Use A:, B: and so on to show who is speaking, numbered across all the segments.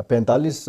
A: 45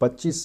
A: 25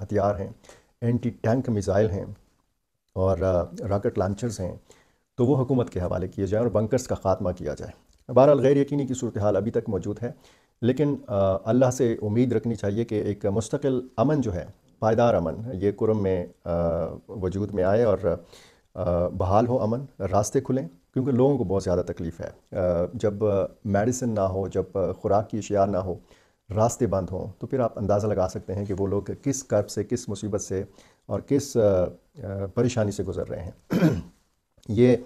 A: ہتھیار ہیں، anti tank missile ہیں اور راکٹ لانچرز ہیں، تو وہ حکومت کے حوالے کیے جائیں اور بنکرز کا خاتمہ کیا جائے۔ بہرحال غیر یقینی کی صورتحال ابھی تک موجود ہے، لیکن اللہ سے امید رکھنی چاہیے کہ ایک مستقل امن جو ہے، پائیدار امن، یہ کرم میں وجود میں آئے اور بحال ہو امن، راستے کھلیں، کیونکہ لوگوں کو بہت زیادہ تکلیف ہے۔ جب میڈیسن نہ ہو، جب خوراک کی اشیاء نہ ہو، راستے بند ہوں، تو پھر آپ اندازہ لگا سکتے ہیں کہ وہ لوگ کس کرب سے، کس مصیبت سے اور کس پریشانی سے گزر رہے ہیں۔ یہ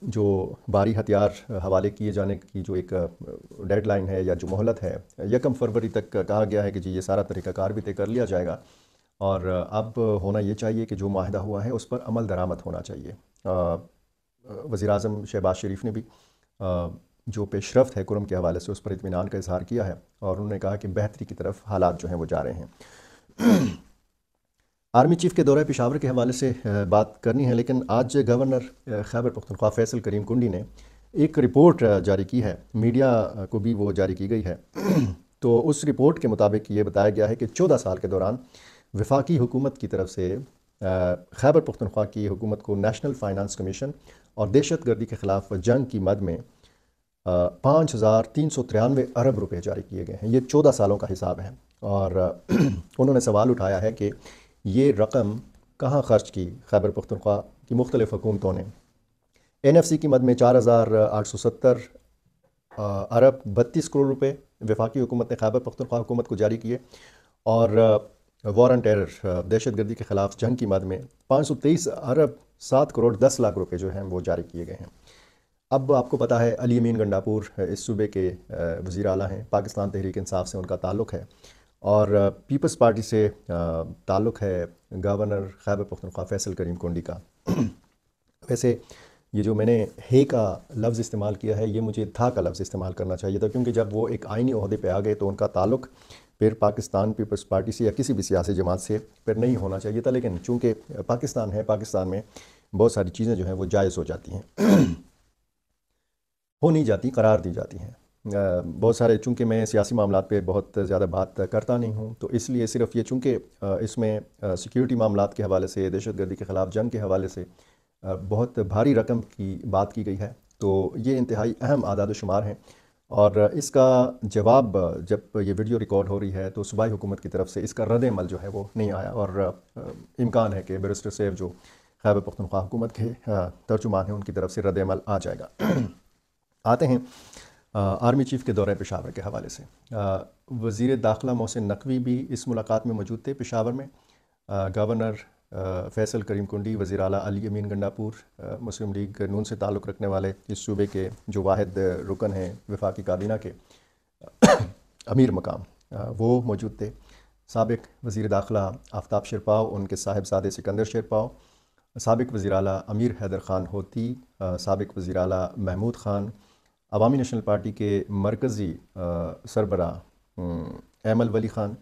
A: جو باری ہتھیار حوالے کیے جانے کی جو ایک ڈیڈ لائن ہے یا جو مہلت ہے، 1 فروری تک کہا گیا ہے کہ جی یہ سارا طریقہ کار بھی طے کر لیا جائے گا، اور اب ہونا یہ چاہیے کہ جو معاہدہ ہوا ہے اس پر عمل درآمد ہونا چاہیے۔ وزیر اعظم شہباز شریف نے بھی جو پیش رفت ہے کرم کے حوالے سے اس پر اطمینان کا اظہار کیا ہے، اور انہوں نے کہا کہ بہتری کی طرف حالات جو ہیں وہ جا رہے ہیں۔ آرمی چیف کے دورہ پشاور کے حوالے سے بات کرنی ہے، لیکن آج گورنر خیبر پختونخوا فیصل کریم کنڈی نے ایک رپورٹ جاری کی ہے، میڈیا کو بھی وہ جاری کی گئی ہے۔ تو اس رپورٹ کے مطابق یہ بتایا گیا ہے کہ 14 سال کے دوران وفاقی حکومت کی طرف سے خیبر پختونخوا کی حکومت کو نیشنل فائنانس کمیشن اور دہشت گردی کے خلاف جنگ کی مد میں 5393 ارب روپے جاری کیے گئے ہیں۔ یہ 14 سالوں کا حساب ہے، اور انہوں نے سوال اٹھایا ہے کہ یہ رقم کہاں خرچ کی خیبر پختونخوا کی مختلف حکومتوں نے۔ NFC کی مد میں 4870 ارب 32 کروڑ روپے وفاقی حکومت نے خیبر پختونخوا حکومت کو جاری کیے، اور وار آن ٹیرر، دہشت گردی کے خلاف جنگ کی مد میں 523 ارب 7 کروڑ 10 لاکھ روپے جو ہیں وہ جاری کیے گئے ہیں۔ اب آپ کو پتہ ہے علی امین گنڈاپور اس صوبے کے وزیر اعلیٰ ہیں، پاکستان تحریک انصاف سے ان کا تعلق ہے، اور پیپلز پارٹی سے تعلق ہے گورنر خیبر پختونخوا فیصل کریم کنڈی کا۔ ویسے یہ جو میں نے ہے کا لفظ استعمال کیا ہے، یہ مجھے تھا کا لفظ استعمال کرنا چاہیے تھا، کیونکہ جب وہ ایک آئینی عہدے پہ آ گئے تو ان کا تعلق پھر پاکستان پیپلز پارٹی سے یا کسی بھی سیاسی جماعت سے پھر نہیں ہونا چاہیے تھا، لیکن چونکہ پاکستان ہے، پاکستان میں بہت ساری چیزیں جو ہیں وہ جائز ہو جاتی ہیں، ہو نہیں جاتی، قرار دی جاتی ہیں۔ بہت سارے، چونکہ میں سیاسی معاملات پہ بہت زیادہ بات کرتا نہیں ہوں، تو اس لیے صرف یہ چونکہ اس میں سیکیورٹی معاملات کے حوالے سے، دہشت گردی کے خلاف جنگ کے حوالے سے بہت بھاری رقم کی بات کی گئی ہے، تو یہ انتہائی اہم اعداد و شمار ہیں، اور اس کا جواب جب یہ ویڈیو ریکارڈ ہو رہی ہے تو صوبائی حکومت کی طرف سے اس کا رد عمل جو ہے وہ نہیں آیا، اور امکان ہے کہ بیرسٹر سیف جو خیبر پختونخوا حکومت کے ترجمان ہیں ان کی طرف سے رد عمل آ جائے گا۔ آتے ہیں آرمی چیف کے دورہ پشاور کے حوالے سے۔ وزیر داخلہ محسن نقوی بھی اس ملاقات میں موجود تھے پشاور میں۔ گورنر فیصل کریم کنڈی، وزیر اعلیٰ علی امین گنڈاپور، مسلم لیگ نون سے تعلق رکھنے والے اس صوبے کے جو واحد رکن ہیں وفاقی کابینہ کے امیر مقام، وہ موجود تھے۔ سابق وزیر داخلہ آفتاب شیرپاؤ، ان کے صاحبزادے سکندر شیرپاؤ، سابق وزیر اعلیٰ امیر حیدر خان ہوتی، سابق وزیر اعلیٰ محمود خان، عوامی نیشنل پارٹی کے مرکزی سربراہ ایمل ولی خان،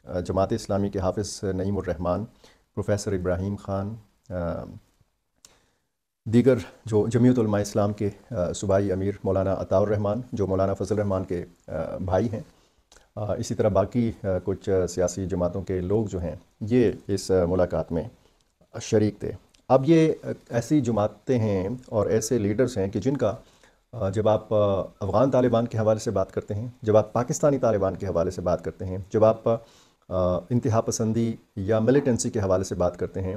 A: جماعت اسلامی کے حافظ نعیم الرحمان، پروفیسر ابراہیم خان، دیگر جو جمعیت علماء اسلام کے صوبائی امیر مولانا عطاء الرحمان جو مولانا فضل الرحمان کے بھائی ہیں، اسی طرح باقی کچھ سیاسی جماعتوں کے لوگ جو ہیں یہ اس ملاقات میں شریک تھے۔ اب یہ ایسی جماعتیں ہیں اور ایسے لیڈرز ہیں کہ جن کا جب آپ افغان طالبان کے حوالے سے بات کرتے ہیں، جب آپ پاکستانی طالبان کے حوالے سے بات کرتے ہیں، جب آپ انتہا پسندی یا ملیٹنسی کے حوالے سے بات کرتے ہیں،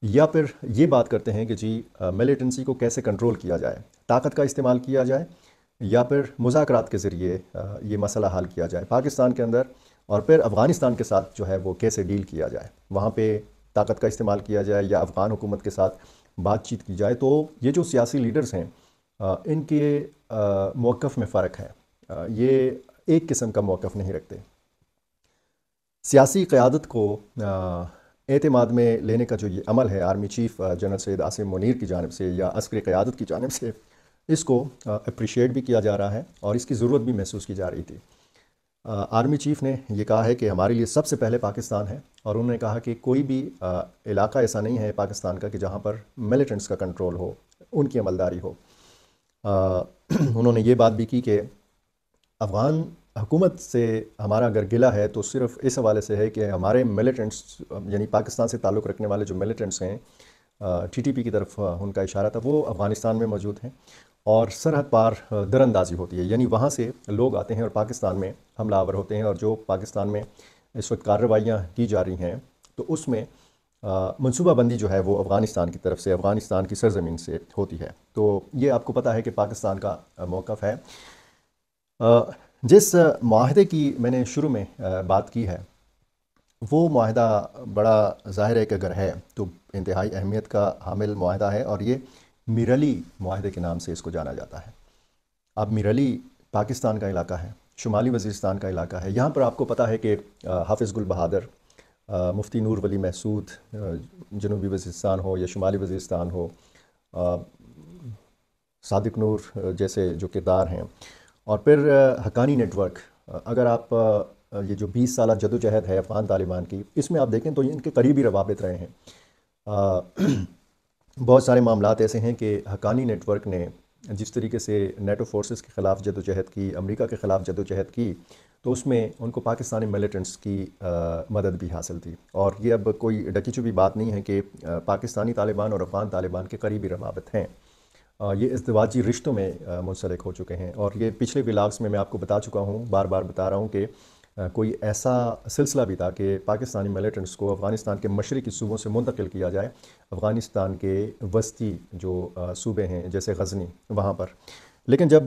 A: یا پھر یہ بات کرتے ہیں کہ جی ملیٹنسی کو کیسے کنٹرول کیا جائے، طاقت کا استعمال کیا جائے یا پھر مذاکرات کے ذریعے یہ مسئلہ حل کیا جائے پاکستان کے اندر، اور پھر افغانستان کے ساتھ جو ہے وہ کیسے ڈیل کیا جائے، وہاں پہ طاقت کا استعمال کیا جائے یا افغان حکومت کے ساتھ بات چیت کی جائے، تو یہ جو سیاسی لیڈرز ہیں ان کے موقف میں فرق ہے، یہ ایک قسم کا موقف نہیں رکھتے۔ سیاسی قیادت کو اعتماد میں لینے کا جو یہ عمل ہے army chief general Syed Asim Munir کی جانب سے یا عسکری قیادت کی جانب سے، اس کو اپریشیٹ بھی کیا جا رہا ہے اور اس کی ضرورت بھی محسوس کی جا رہی تھی۔ آرمی چیف نے یہ کہا ہے کہ ہمارے لیے سب سے پہلے پاکستان ہے، اور انہوں نے کہا کہ کوئی بھی علاقہ ایسا نہیں ہے پاکستان کا کہ جہاں پر ملیٹنٹس کا کنٹرول ہو، ان کی عملداری ہو۔ انہوں نے یہ بات بھی کی کہ افغان حکومت سے ہمارا اگر گلہ ہے تو صرف اس حوالے سے ہے کہ ہمارے ملیٹنٹس یعنی پاکستان سے تعلق رکھنے والے جو ملیٹنٹس ہیں، ٹی ٹی پی کی طرف ان کا اشارہ تھا، وہ افغانستان میں موجود ہیں اور سرحد پار در اندازی ہوتی ہے، یعنی وہاں سے لوگ آتے ہیں اور پاکستان میں حملہ آور ہوتے ہیں، اور جو پاکستان میں اس وقت کارروائیاں کی جا رہی ہیں تو اس میں منصوبہ بندی جو ہے وہ افغانستان کی طرف سے، افغانستان کی سرزمین سے ہوتی ہے۔ تو یہ آپ کو پتہ ہے کہ پاکستان کا موقف ہے۔ جس معاہدے کی میں نے شروع میں بات کی ہے، وہ معاہدہ بڑا ظاہر ہے کہ اگر ہے تو انتہائی اہمیت کا حامل معاہدہ ہے، اور یہ میرلی معاہدے کے نام سے اس کو جانا جاتا ہے۔ اب میرلی پاکستان کا علاقہ ہے، شمالی وزیرستان کا علاقہ ہے۔ یہاں پر آپ کو پتہ ہے کہ حافظ گل بہادر، مفتی نور ولی محسود، جنوبی وزیرستان ہو یا شمالی وزیرستان ہو، صادق نور جیسے جو کردار ہیں، اور پھر حقانی نیٹ ورک، اگر آپ یہ جو 20 سالہ جدوجہد ہے افغان طالبان کی، اس میں آپ دیکھیں تو یہ ان کے قریبی روابط رہے ہیں۔ بہت سارے معاملات ایسے ہیں کہ حقانی نیٹ ورک نے جس طریقے سے نیٹو فورسز کے خلاف جدوجہد کی، امریکہ کے خلاف جدوجہد کی، تو اس میں ان کو پاکستانی ملیٹنٹس کی مدد بھی حاصل تھی۔ اور یہ اب کوئی ڈکی چھپی بات نہیں ہے کہ پاکستانی طالبان اور افغان طالبان کے قریبی روابط ہیں، یہ ازدواجی رشتوں میں منسلک ہو چکے ہیں۔ اور یہ پچھلے ولاگس میں آپ کو بتا چکا ہوں، بار بار بتا رہا ہوں کہ کوئی ایسا سلسلہ بھی تھا کہ پاکستانی ملیٹنٹس کو افغانستان کے مشرقی صوبوں سے منتقل کیا جائے افغانستان کے وسطی جو صوبے ہیں جیسے غزنی، وہاں پر۔ لیکن جب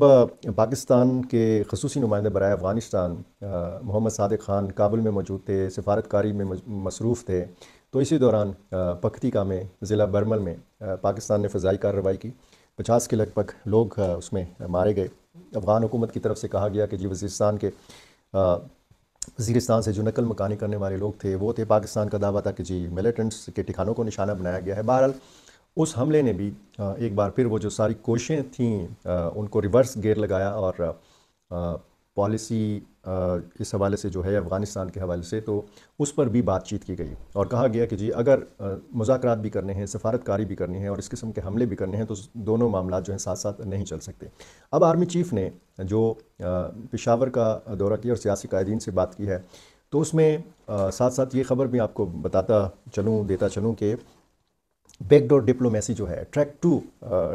A: پاکستان کے خصوصی نمائندے برائے افغانستان محمد صادق خان کابل میں موجود تھے، سفارتکاری میں مصروف تھے، تو اسی دوران پکتیکا میں، ضلع برمل میں پاکستان نے فضائی کارروائی کی۔ 50 کے لگ بھگ لوگ اس میں مارے گئے۔ افغان حکومت کی طرف سے کہا گیا کہ جی وزیرستان سے جو نقل مکانی کرنے والے لوگ تھے وہ تھے، پاکستان کا دعویٰ تھا کہ جی ملیٹنٹس کے ٹھکانوں کو نشانہ بنایا گیا ہے۔ بہرحال اس حملے نے بھی ایک بار پھر وہ جو ساری کوششیں تھیں ان کو ریورس گیئر لگایا، اور پالیسی اس حوالے سے جو ہے افغانستان کے حوالے سے، تو اس پر بھی بات چیت کی گئی اور کہا گیا کہ جی اگر مذاکرات بھی کرنے ہیں، سفارتکاری بھی کرنی ہے اور اس قسم کے حملے بھی کرنے ہیں تو دونوں معاملات جو ہیں ساتھ ساتھ نہیں چل سکتے۔ اب آرمی چیف نے جو پشاور کا دورہ کیا اور سیاسی قائدین سے بات کی ہے، تو اس میں ساتھ ساتھ یہ خبر بھی آپ کو دیتا چلوں کہ بیک ڈور ڈپلومیسی جو ہے، ٹریک 2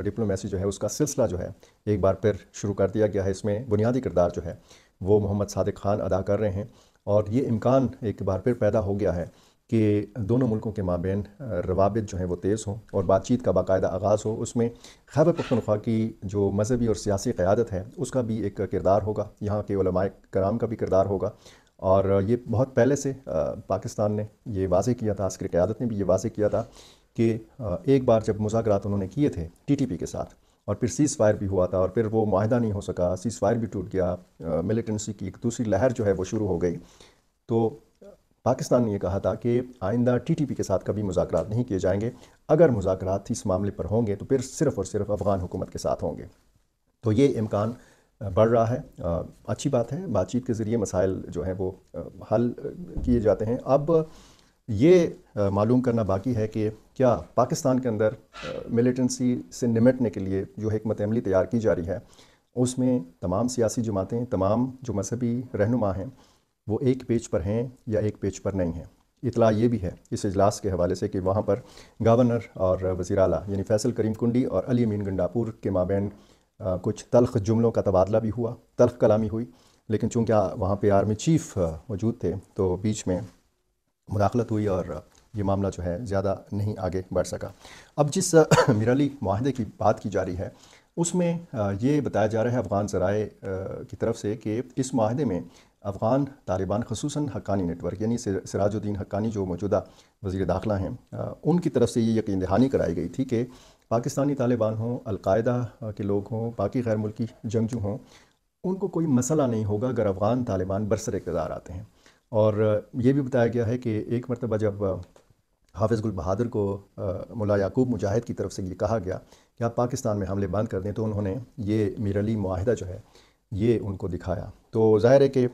A: ڈپلومیسی جو ہے، اس کا سلسلہ جو ہے ایک بار پھر شروع کر دیا گیا ہے۔ اس میں بنیادی کردار جو ہے وہ محمد صادق خان ادا کر رہے ہیں، اور یہ امکان ایک بار پھر پیدا ہو گیا ہے کہ دونوں ملکوں کے مابین روابط جو ہیں وہ تیز ہوں اور بات چیت کا باقاعدہ آغاز ہو۔ اس میں خیبر پختونخوا کی جو مذہبی اور سیاسی قیادت ہے اس کا بھی ایک کردار ہوگا، یہاں کے علماء کرام کا بھی کردار ہوگا، اور یہ بہت پہلے سے پاکستان نے یہ واضح کیا تھا، عسکری قیادت نے بھی یہ واضح کیا تھا کہ ایک بار جب مذاکرات انہوں نے کیے تھے ٹی ٹی پی کے ساتھ، اور پھر سیز فائر بھی ہوا تھا، اور پھر وہ معاہدہ نہیں ہو سکا، سیز فائر بھی ٹوٹ گیا، ملیٹنسی کی ایک دوسری لہر جو ہے وہ شروع ہو گئی، تو پاکستان نے یہ کہا تھا کہ آئندہ ٹی ٹی پی کے ساتھ کبھی مذاکرات نہیں کیے جائیں گے، اگر مذاکرات اس معاملے پر ہوں گے تو پھر صرف اور صرف افغان حکومت کے ساتھ ہوں گے۔ تو یہ امکان بڑھ رہا ہے، اچھی بات ہے، بات چیت کے ذریعے مسائل جو ہیں وہ حل کیے جاتے ہیں۔ اب یہ معلوم کرنا باقی ہے کہ کیا پاکستان کے اندر ملیٹنسی سے نمٹنے کے لیے جو حکمت عملی تیار کی جا رہی ہے، اس میں تمام سیاسی جماعتیں، تمام جو مذہبی رہنما ہیں، وہ ایک پیج پر ہیں یا ایک پیج پر نہیں ہیں۔ اطلاع یہ بھی ہے اس اجلاس کے حوالے سے کہ وہاں پر گورنر اور وزیر اعلیٰ یعنی فیصل کریم کنڈی اور علی امین گنڈاپور کے مابین کچھ تلخ جملوں کا تبادلہ بھی ہوا، تلخ کلامی ہوئی، لیکن چونکہ وہاں پہ آرمی چیف موجود تھے تو بیچ میں مداخلت ہوئی اور یہ معاملہ جو ہے زیادہ نہیں آگے بڑھ سکا۔ اب جس میرلی معاہدے کی بات کی جا رہی ہے اس میں یہ بتایا جا رہا ہے افغان ذرائع کی طرف سے کہ اس معاہدے میں افغان طالبان، خصوصاً حقانی نیٹ ورک یعنی سراج الدین حقانی جو موجودہ وزیر داخلہ ہیں، ان کی طرف سے یہ یقین دہانی کرائی گئی تھی کہ پاکستانی طالبان ہوں، القاعدہ کے لوگ ہوں، باقی غیر ملکی جنگجو ہوں، ان کو کوئی مسئلہ نہیں ہوگا اگر افغان طالبان برسر اقتدار آتے ہیں۔ اور یہ بھی بتایا گیا ہے کہ ایک مرتبہ جب حافظ گل بہادر کو ملا یعقوب مجاہد کی طرف سے یہ کہا گیا کہ آپ پاکستان میں حملے بند کر دیں، تو انہوں نے یہ میرلی معاہدہ جو ہے یہ ان کو دکھایا۔ تو ظاہر ہے کہ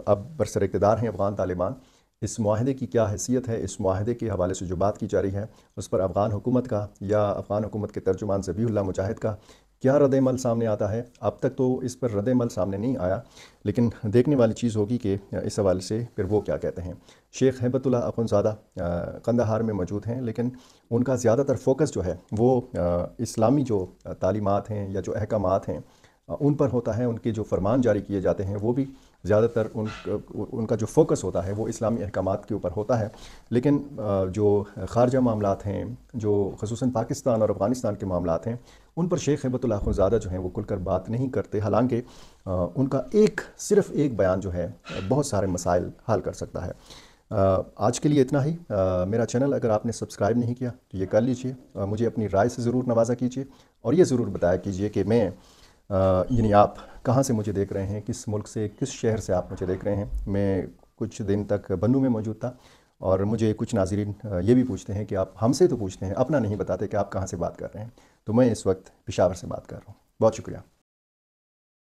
A: اب برسر اقتدار ہیں افغان طالبان۔ اس معاہدے کی کیا حیثیت ہے، اس معاہدے کے حوالے سے جو بات کی جا رہی ہے اس پر افغان حکومت کا یا افغان حکومت کے ترجمان ذبیح اللہ مجاہد کا کیا رد عمل سامنے آتا ہے؟ اب تک تو اس پر رد عمل سامنے نہیں آیا، لیکن دیکھنے والی چیز ہوگی کہ اس حوالے سے پھر وہ کیا کہتے ہیں۔ شیخ ہیبت اللہ اخندزادہ قندھار میں موجود ہیں، لیکن ان کا زیادہ تر فوکس جو ہے وہ اسلامی جو تعلیمات ہیں یا جو احکامات ہیں ان پر ہوتا ہے۔ ان کے جو فرمان جاری کیے جاتے ہیں وہ بھی زیادہ تر ان کا جو فوکس ہوتا ہے وہ اسلامی احکامات کے اوپر ہوتا ہے، لیکن جو خارجہ معاملات ہیں، جو خصوصاً پاکستان اور افغانستان کے معاملات ہیں، ان پر شیخ ہیبت اللہ اخندزادہ جو ہیں وہ کھل کر بات نہیں کرتے، حالانکہ ان کا صرف ایک بیان جو ہے بہت سارے مسائل حل کر سکتا ہے۔ آج کے لیے اتنا ہی۔ میرا چینل اگر آپ نے سبسکرائب نہیں کیا تو یہ کر لیجئے، مجھے اپنی رائے سے ضرور نوازا کیجئے، اور یہ ضرور بتایا کیجئے کہ میں یعنی آپ کہاں سے مجھے دیکھ رہے ہیں، کس ملک سے، کس شہر سے آپ مجھے دیکھ رہے ہیں۔ میں کچھ دن تک بنو میں موجود تھا، اور مجھے کچھ ناظرین یہ بھی پوچھتے ہیں کہ آپ ہم سے تو پوچھتے ہیں، اپنا نہیں بتاتے کہ آپ کہاں سے بات کر رہے ہیں، تو میں اس وقت پشاور سے بات کر رہا ہوں۔ بہت شکریہ۔